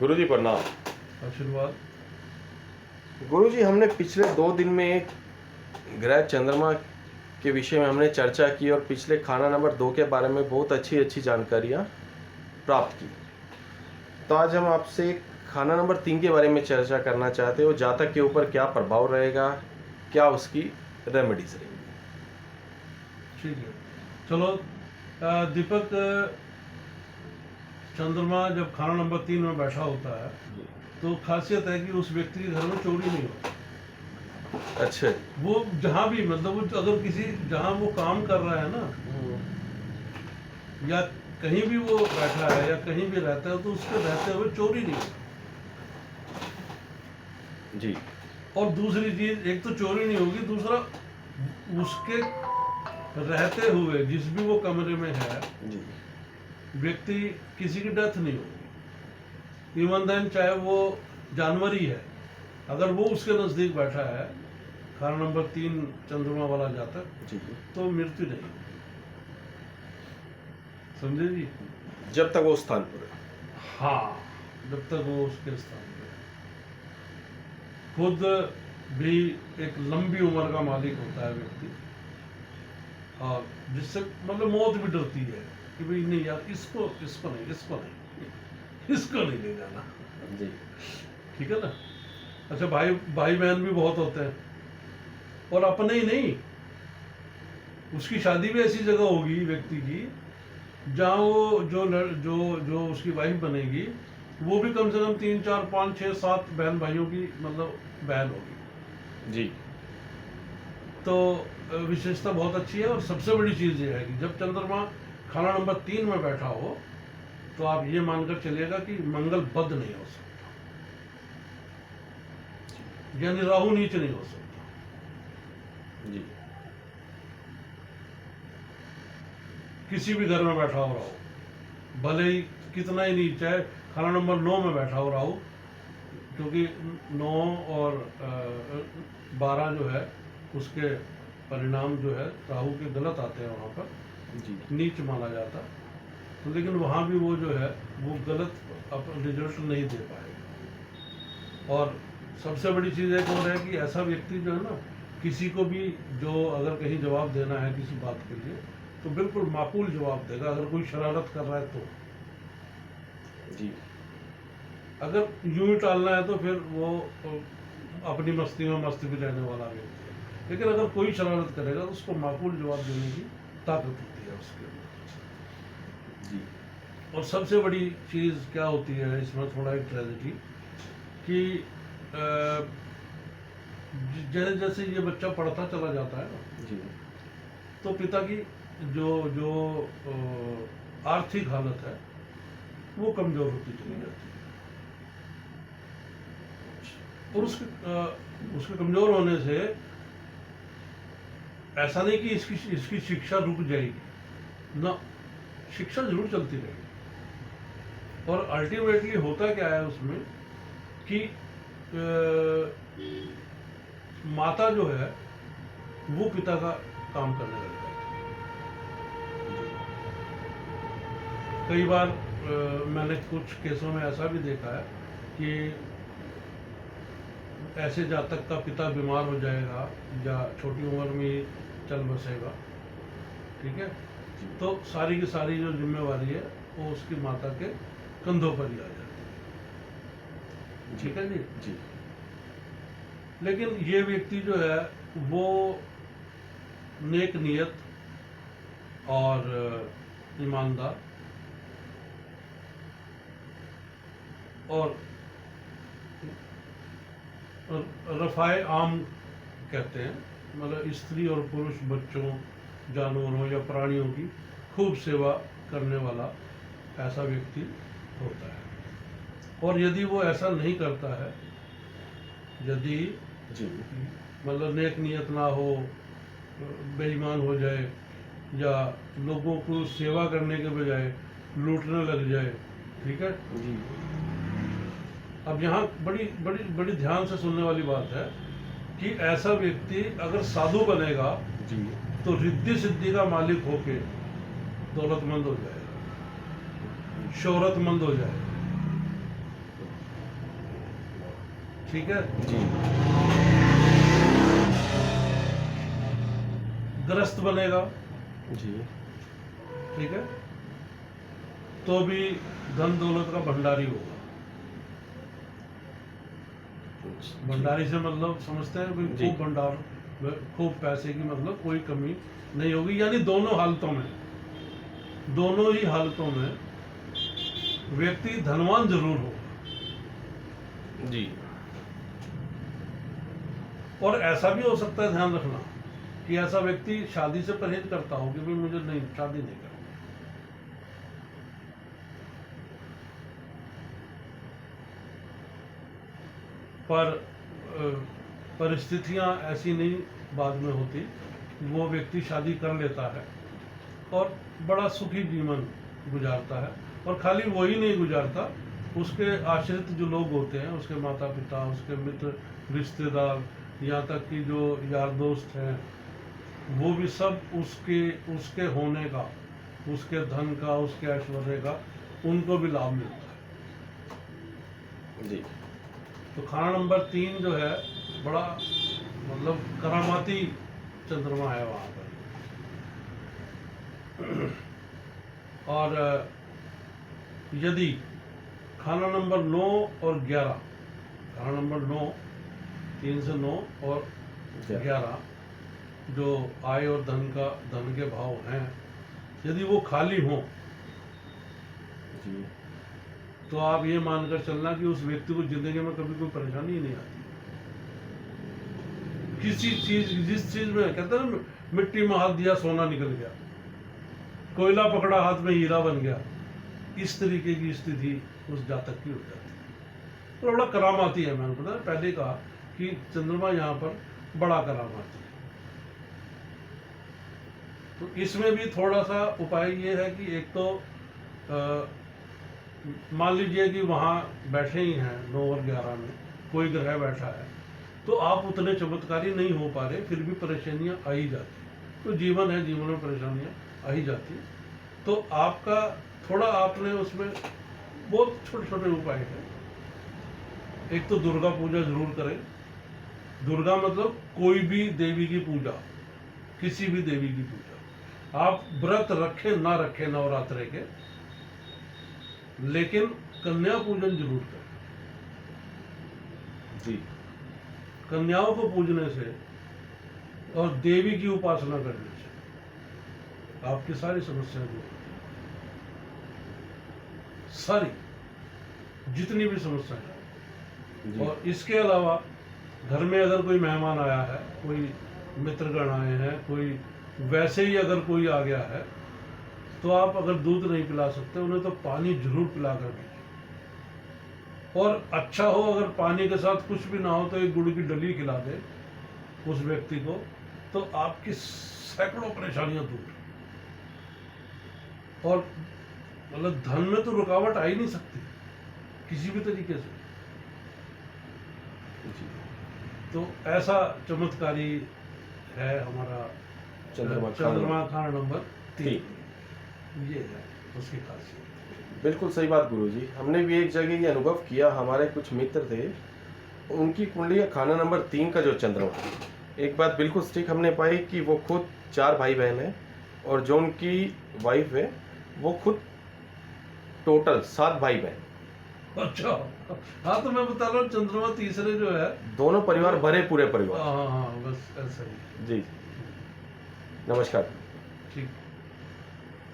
गुरुजी प्रणाम। आशीर्वाद। गुरुजी, हमने पिछले 2 दिन में एक ग्रह चंद्रमा के विषय में हमने चर्चा की और पिछले खाना नंबर 2 के बारे में बहुत अच्छी अच्छी जानकारियाँ प्राप्त की। तो आज हम आपसे खाना नंबर 3 के बारे में चर्चा करना चाहते हो। जातक के ऊपर क्या प्रभाव रहेगा, क्या उसकी रेमेडीज रहेंगी। ठीक है, चलो। दीपक, चंद्रमा जब खाना नंबर 3 में बैठा होता है तो खासियत है कि उस व्यक्ति के घर में चोरी नहीं होती। अच्छा। वो जहाँ भी, मतलब वो अगर किसी, जहाँ वो काम कर रहा है ना, या कहीं भी वो बैठा है या कहीं भी रहता है, तो उसके रहते हुए चोरी नहीं होती। जी। और दूसरी चीज, एक तो चोरी नहीं होगी, दूसरा उसके रहते हुए जिस भी वो कमरे में है जी। व्यक्ति, किसी की डेथ नहीं होगी। इवन देन चाहे वो जानवर ही है, अगर वो उसके नजदीक बैठा है, खाना नंबर 3 चंद्रमा वाला जातक, जी। तो मृत्यु नहीं होगी। समझे जी? जब तक वो स्थान पर है। हाँ, जब तक वो उसके स्थान पे है। खुद भी एक लंबी उम्र का मालिक होता है व्यक्ति, और जिससे मतलब मौत भी डरती है कि भाई नहीं यार, इसको नहीं ले जाना। जी। ठीक है ना? अच्छा, भाई बहन भी बहुत होते हैं, और अपने ही नहीं, उसकी शादी भी ऐसी जगह होगी व्यक्ति की जहाँ वो जो उसकी वाइफ बनेगी, वो भी कम से कम 3, 4, 5, 6, 7 बहन भाइयों की मतलब बहन होगी। जी। तो विशेषता बहुत अच्छी है। और सबसे बड़ी चीज़ ये है कि जब चंद्रमा खाना नंबर 3 में बैठा हो, तो आप ये मानकर चलिएगा कि मंगल बद नहीं हो सकता, यानी राहु नीच नहीं हो सकता। जी। किसी भी घर में बैठा हो राहु, भले ही कितना ही नीच है, खाना नंबर 9 में बैठा हो राहु, क्योंकि 9 और 12 जो है उसके परिणाम जो है राहु के गलत आते हैं, वहाँ पर जी। नीच माना जाता। तो लेकिन वहाँ भी वो जो है वो गलत रिजल्ट नहीं दे पाएगा। और सबसे बड़ी चीज़ एक और है कि ऐसा व्यक्ति जो है ना, किसी को भी जो अगर कहीं जवाब देना है किसी बात के लिए, तो बिल्कुल माकूल जवाब देगा। अगर कोई शरारत कर रहा है तो, जी। अगर यूं ही टालना है तो फिर वो अपनी मस्ती में मस्त भी रहने वाला व्यक्ति है। लेकिन अगर कोई शरारत करेगा तो उसको माकूल जवाब देने की ताकत होती है उसके अंदर। जी। और सबसे बड़ी चीज़ क्या होती है इसमें, थोड़ा एक ट्रेजेडी, कि जैसे जैसे ये बच्चा पढ़ता चला जाता है ना, जी। तो पिता की जो जो आर्थिक हालत है वो कमजोर होती चली जाती है। और उसके कमजोर होने से ऐसा नहीं कि इसकी शिक्षा रुक जाएगी ना, शिक्षा जरूर चलती रहेगी। और अल्टीमेटली होता क्या है उसमें कि माता जो है वो पिता का काम करने लग जाती है। कई बार मैंने कुछ केसों में ऐसा भी देखा है कि ऐसे जातक का पिता बीमार हो जाएगा या छोटी उम्र में ही चल बसेगा, ठीक है, तो सारी की सारी जो जिम्मेवारी है वो उसकी माता के कंधों पर ही आ जाती है। ठीक है जी? जी। लेकिन ये व्यक्ति जो है वो नेक नियत और ईमानदार और रफ़ाए आम कहते हैं, मतलब स्त्री और पुरुष, बच्चों, जानवरों या प्राणियों की खूब सेवा करने वाला ऐसा व्यक्ति होता है। और यदि वो ऐसा नहीं करता है, यदि जी। मतलब नेक नियत ना हो, बेईमान हो जाए, या लोगों को सेवा करने के बजाय लूटने लग जाए, ठीक है। जी। अब यहाँ बड़ी बड़ी बड़ी ध्यान से सुनने वाली बात है कि ऐसा व्यक्ति अगर साधु बनेगा जी। तो रिद्धि सिद्धि का मालिक होके दौलतमंद हो जाएगा, शोहरतमंद हो जाएगा। ठीक है, जी ग्रस्त बनेगा, जी ठीक है, तो भी धन दौलत का भंडारी होगा। भंडारी से मतलब समझते हैं जी। खूब भंडार, खूब पैसे की मतलब कोई कमी नहीं होगी। यानी दोनों हालतों में, दोनों ही हालतों में व्यक्ति धनवान जरूर होगा। जी और ऐसा भी हो सकता है, ध्यान रखना, कि ऐसा व्यक्ति शादी से परहेज करता हो कि भाई मुझे नहीं, शादी नहीं करनी। पर परिस्थितियां ऐसी नहीं बाद में होती, वो व्यक्ति शादी कर लेता है और बड़ा सुखी जीवन गुजारता है। और खाली वही नहीं गुजारता, उसके आश्रित जो लोग होते हैं, उसके माता पिता, उसके मित्र रिश्तेदार, यहाँ तक कि जो यार दोस्त हैं, वो भी सब उसके होने का, उसके धन का, उसके ऐश्वर्य का उनको भी लाभ मिलता है। जी तो खाना नंबर 3 जो है, बड़ा मतलब करामाती चंद्रमा है वहाँ पर। और यदि खाना नंबर 9 और 11, खाना नंबर 9, 3 से 9 और 11 जो आय और धन के भाव हैं, यदि वो खाली हों, जी तो आप ये मानकर चलना कि उस व्यक्ति को जिंदगी में कभी कोई परेशानी ही नहीं आती। किसी चीज, जिस चीज में कहते हैं ना, मिट्टी में हाथ दिया सोना निकल गया, कोयला पकड़ा हाथ में हीरा बन गया, इस तरीके की स्थिति उस जातक की हो जाती है। तो बड़ा करामाती है। मैंने पता पहले कहा कि चंद्रमा यहाँ पर बड़ा करामाती है। तो इसमें भी थोड़ा सा उपाय ये है कि एक तो मान लीजिए कि वहाँ बैठे ही हैं 9 और 11 में कोई ग्रह बैठा है, तो आप उतने चमत्कारी नहीं हो पा रहे, फिर भी परेशानियां आ ही जाती। तो जीवन है, जीवन में परेशानियां आ ही जाती। तो आपका थोड़ा, आपने उसमें बहुत छोटे छोटे उपाय हैं। एक तो दुर्गा पूजा जरूर करें। दुर्गा मतलब कोई भी देवी की पूजा, किसी भी देवी की पूजा। आप व्रत रखें ना रखें नवरात्रे के, लेकिन कन्या पूजन जरूर करें। जी कन्याओं को पूजने से और देवी की उपासना करने से आपकी सारी समस्याएं दूर होती हैं। सारी जितनी भी समस्याएं हैं। जी और इसके अलावा घर में अगर कोई मेहमान आया है, कोई मित्रगण आए हैं, कोई वैसे ही अगर कोई आ गया है, तो आप अगर दूध नहीं पिला सकते, उन्हें तो पानी जरूर पिला कर भेजें। और अच्छा हो अगर पानी के साथ कुछ भी ना हो तो एक गुड़ की डली खिला दे उस व्यक्ति को, तो आपकी सैकड़ों परेशानियां दूर। और मतलब धन में तो रुकावट आ ही नहीं सकती किसी भी तरीके से। जी तो ऐसा चमत्कारी है हमारा चंद्रमा खाना नंबर 3। ये है उसकी खासियत। बिल्कुल सही बात गुरुजी। हमने भी एक जगह ये अनुभव किया, हमारे कुछ मित्र थे, उनकी कुंडली खाना नंबर 3 का जो चंद्रमा, एक बात बिल्कुल सटीक हमने पाई कि वो खुद 4 भाई बहन हैं, और जो उनकी वाइफ है वो खुद टोटल 7 भाई बहन। अच्छा, हाँ, तो मैं बता रहा हूँ चंद्रमा तीसरे जो है, दोनों परिवार भरे पूरे परिवार। हाँ हाँ, बस ऐसा ही। जी नमस्कार। ठीक।